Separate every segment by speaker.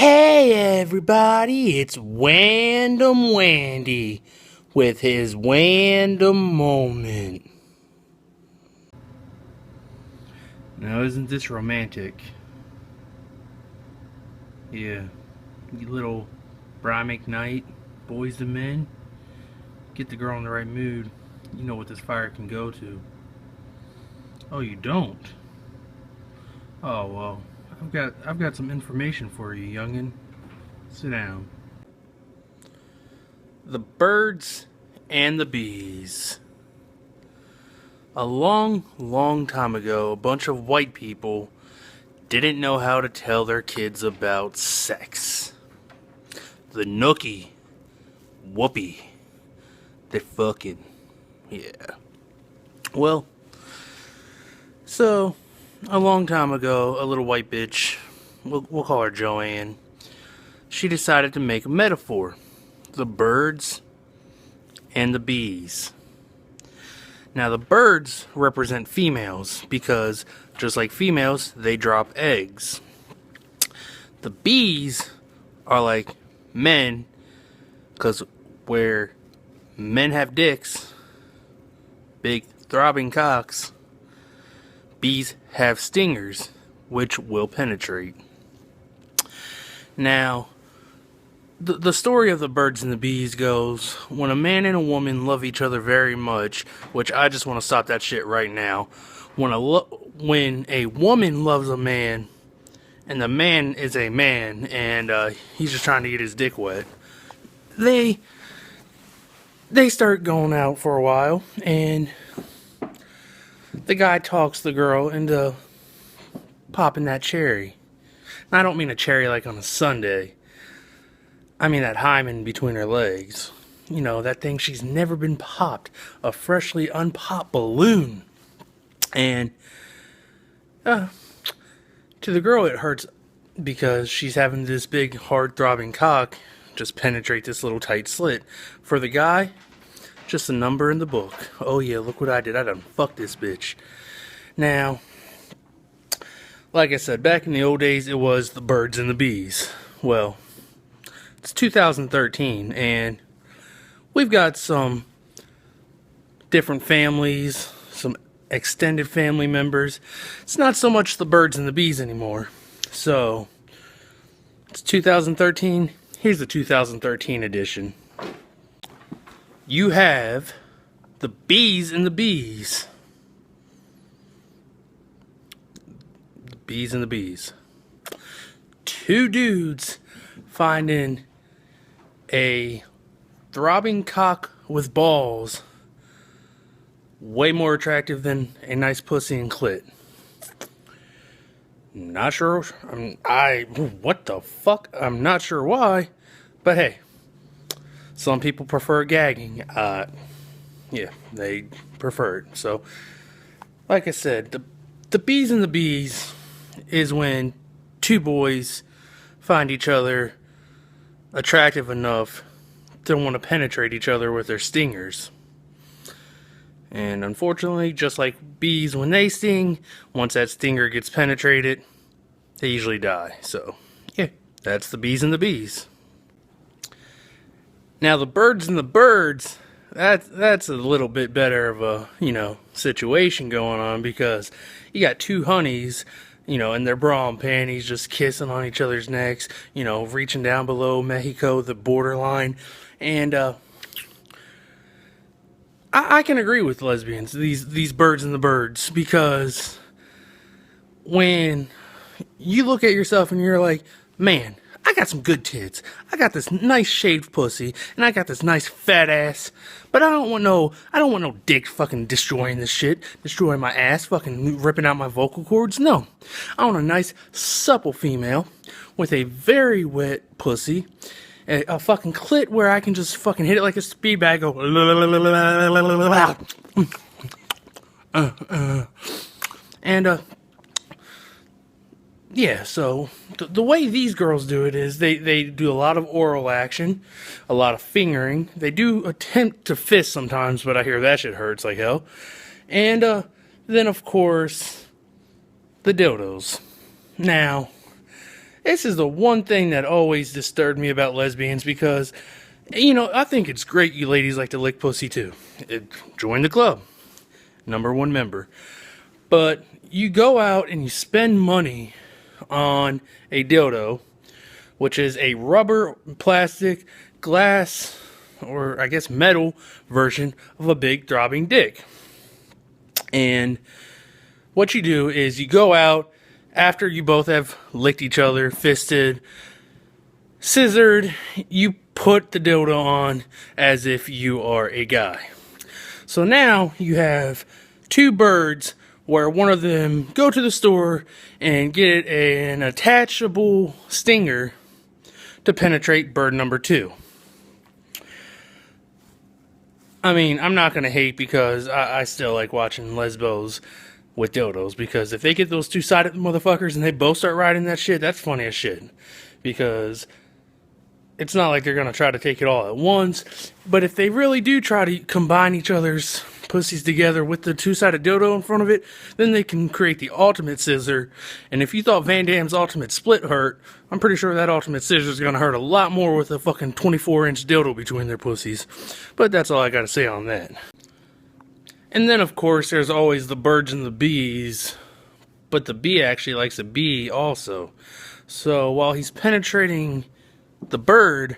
Speaker 1: Hey everybody, it's Wandom Wandy with his Wandom moment. Now isn't this romantic? Yeah, you little Bry McKnight, boys to men, get the girl in the right mood. You know what this fire can go to. Oh, you don't? Oh well, I've got some information for you, youngin'. Sit down. The birds and the bees. A long time ago, a bunch of white people didn't know how to tell their kids about sex. The nookie, whoopee, they fucking, yeah. Well, so, a long time ago, a little white bitch, we'll call her Joanne, she decided to make a metaphor. The birds and the bees. Now the birds represent females because just like females, they drop eggs. The bees are like men because where men have dicks, big throbbing cocks, bees have stingers which will penetrate. Now, the story of the birds and the bees goes, when a man and a woman love each other very much, which I just want to stop that shit right now. When a woman loves a man, and the man is a man, and he's just trying to get his dick wet, they start going out for a while, and the guy talks the girl into popping that cherry. And I don't mean a cherry like on a sundae. I mean that hymen between her legs. You know, that thing she's never been popped. A freshly unpopped balloon. And to the girl it hurts because she's having this big hard throbbing cock just penetrate this little tight slit. For the guy, just a number in the book. Oh yeah, look what I did. I done fucked this bitch. Now, like I said, back in the old days it was the birds and the bees. Well, it's 2013, and we've got some different families, some extended family members. It's not so much the birds and the bees anymore. So, it's 2013. Here's the 2013 edition. You have the bees and the bees. The bees and the bees. Two dudes finding a throbbing cock with balls way more attractive than a nice pussy and clit. Not sure. What the fuck? I'm not sure why, but hey, some people prefer gagging. Yeah, they prefer it. So, like I said, the bees and the bees is when two boys find each other attractive enough to want to penetrate each other with their stingers. And unfortunately, just like bees when they sting, once that stinger gets penetrated, they usually die. So, yeah, that's the bees and the bees. Now, the birds and the birds, that's a little bit better of a, situation going on because you got two honeys, in their bra and panties, just kissing on each other's necks, reaching down below Mexico, the borderline. And I can agree with lesbians, these birds and the birds, because when you look at yourself and you're like, man, I got some good tits. I got this nice shaved pussy, and I got this nice fat ass. But I don't want no dick fucking destroying this shit, destroying my ass, fucking ripping out my vocal cords. No, I want a nice supple female with a very wet pussy, a fucking clit where I can just fucking hit it like a speed bag. Go, and yeah, so the way these girls do it is they do a lot of oral action, a lot of fingering. They do attempt to fist sometimes, but I hear that shit hurts like hell. And then, of course, the dildos. Now, This is the one thing that always disturbed me about lesbians because, I think it's great you ladies like to lick pussy too. Join the club. #1 member. But you go out and you spend money on a dildo, which is a rubber, plastic, glass, or I guess metal version of a big throbbing dick. And what you do is you go out after you both have licked each other, fisted, scissored, you put the dildo on as if you are a guy. So now you have two birds where one of them go to the store and get an attachable stinger to penetrate bird number 2. I mean, I'm not going to hate because I still like watching lesbos with dildos, because if they get those two-sided motherfuckers and they both start riding that shit, that's funny as shit. Because it's not like they're going to try to take it all at once, but if they really do try to combine each other's pussies together with the two-sided dildo in front of it, then they can create the ultimate scissor. And if you thought Van Damme's ultimate split hurt, I'm pretty sure that ultimate scissor is going to hurt a lot more with a fucking 24-inch dildo between their pussies. But that's all I got to say on that. And then, of course, there's always the birds and the bees. But the bee actually likes a bee also. So while he's penetrating the bird,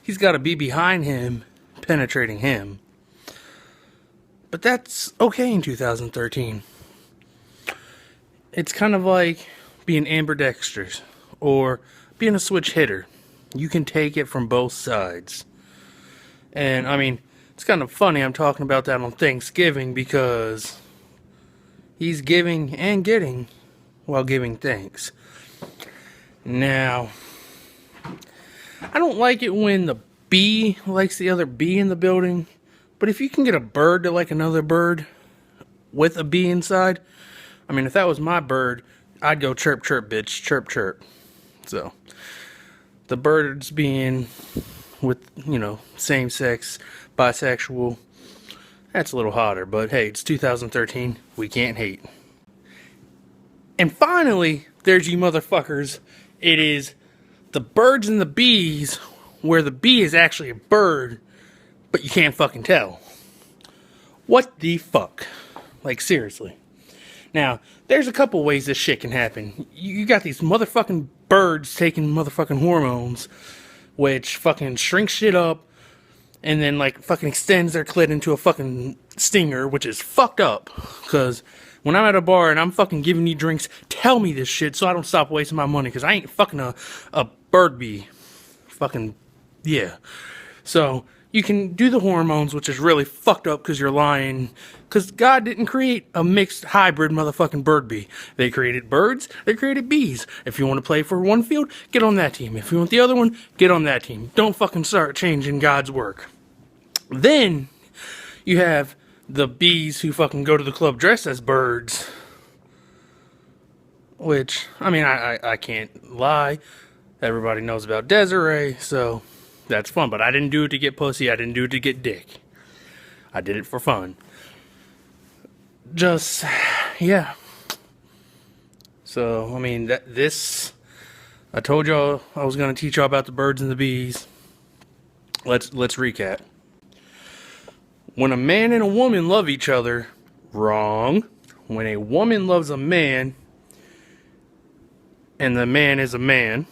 Speaker 1: he's got a bee behind him penetrating him. But that's okay in 2013. It's kind of like being ambidextrous or being a switch hitter. You can take it from both sides. And I mean, it's kind of funny I'm talking about that on Thanksgiving, because he's giving and getting while giving thanks. Now, I don't like it when the bee likes the other bee in the building, but if you can get a bird to like another bird with a bee inside, I mean, if that was my bird, I'd go chirp, chirp, bitch, chirp, chirp. So, the birds being with, same sex, bisexual, that's a little hotter, but hey, it's 2013, we can't hate. And finally, there's you motherfuckers. It is the birds and the bees, where the bee is actually a bird, but you can't fucking tell. What the fuck? Like, seriously. Now, there's a couple ways this shit can happen. You got these motherfucking birds taking motherfucking hormones, which fucking shrinks shit up, and then, like, fucking extends their clit into a fucking stinger, which is fucked up. Because when I'm at a bar and I'm fucking giving you drinks, tell me this shit so I don't stop wasting my money, because I ain't fucking a bird bee. Fucking, yeah. So, you can do the hormones, which is really fucked up because you're lying. Because God didn't create a mixed hybrid motherfucking bird bee. They created birds, they created bees. If you want to play for one field, get on that team. If you want the other one, get on that team. Don't fucking start changing God's work. Then, you have the bees who fucking go to the club dressed as birds. Which, I mean, I can't lie. Everybody knows about Desiree, so that's fun. But I didn't do it to get pussy. I didn't do it to get dick. I did it for fun. Just, yeah. So, I mean, I told y'all I was going to teach y'all about the birds and the bees. Let's recap. When a man and a woman love each other, wrong. When a woman loves a man, and the man is a man,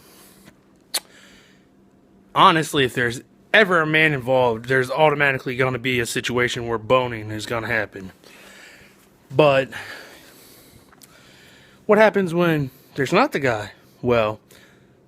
Speaker 1: honestly, if there's ever a man involved, there's automatically going to be a situation where boning is going to happen. But what happens when there's not the guy? Well,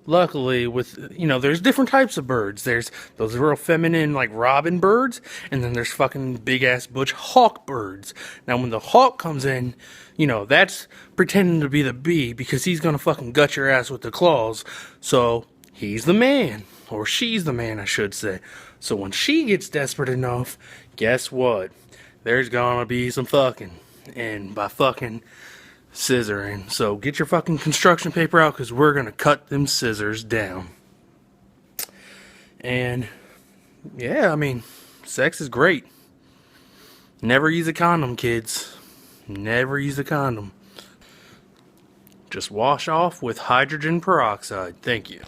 Speaker 1: luckily, there's different types of birds. There's those real feminine, like robin birds, and then there's fucking big-ass butch hawk birds. Now, when the hawk comes in, that's pretending to be the bee, because he's gonna fucking gut your ass with the claws. So, he's the man. Or she's the man, I should say. So when she gets desperate enough, guess what? There's gonna be some fucking. And by fucking, scissoring. So get your fucking construction paper out, because we're gonna cut them scissors down. And, yeah, I mean, sex is great. Never use a condom, kids. Never use a condom. Just wash off with hydrogen peroxide. Thank you.